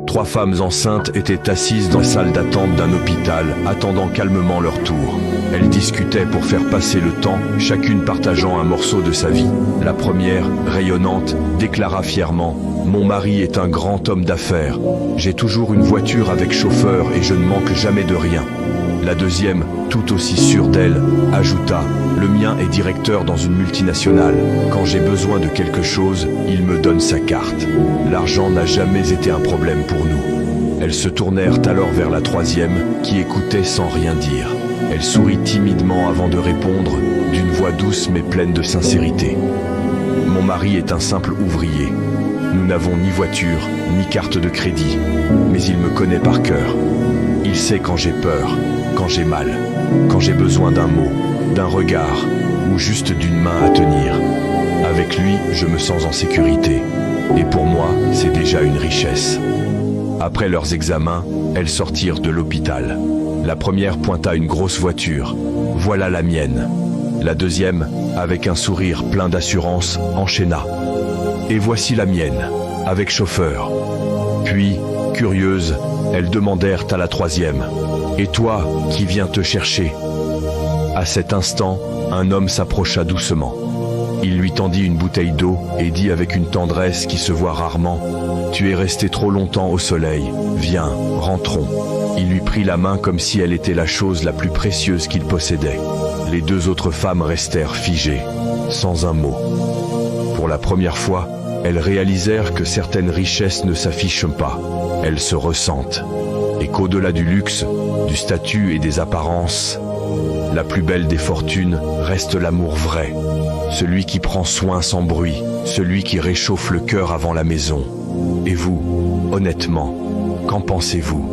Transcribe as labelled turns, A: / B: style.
A: 3 femmes enceintes étaient assises dans la salle d'attente d'un hôpital, attendant calmement leur tour. Elles discutaient pour faire passer le temps, chacune partageant un morceau de sa vie. La première, rayonnante, déclara fièrement « Mon mari est un grand homme d'affaires. J'ai toujours une voiture avec chauffeur et je ne manque jamais de rien. » La deuxième, tout aussi sûre d'elle, ajouta « Le mien est directeur dans une multinationale. Quand j'ai besoin de quelque chose, il me donne sa carte. L'argent n'a jamais été un problème pour nous. » Elles se tournèrent alors vers la troisième, qui écoutait sans rien dire. Elle sourit timidement avant de répondre, d'une voix douce mais pleine de sincérité. « Mon mari est un simple ouvrier. Nous n'avons ni voiture, ni carte de crédit, mais il me connaît par cœur. Il sait quand j'ai peur, quand j'ai mal, quand j'ai besoin d'un mot, d'un regard, ou juste d'une main à tenir. Avec lui, je me sens en sécurité. Et pour moi, c'est déjà une richesse. » Après leurs examens, elles sortirent de l'hôpital. La première pointa une grosse voiture. « Voilà la mienne. » La deuxième, avec un sourire plein d'assurance, enchaîna. « Et voici la mienne, avec chauffeur. » Puis, curieuses, elles demandèrent à la troisième. « Et toi, qui viens te chercher ?» À cet instant, un homme s'approcha doucement. Il lui tendit une bouteille d'eau et dit avec une tendresse qui se voit rarement « Tu es resté trop longtemps au soleil. Viens, rentrons. » Il lui prit la main comme si elle était la chose la plus précieuse qu'il possédait. Les 2 autres femmes restèrent figées, sans un mot. Pour la première fois, elles réalisèrent que certaines richesses ne s'affichent pas, elles se ressentent. Et qu'au-delà du luxe, du statut et des apparences, la plus belle des fortunes reste l'amour vrai. Celui qui prend soin sans bruit, celui qui réchauffe le cœur avant la maison. Et vous, honnêtement, qu'en pensez-vous ?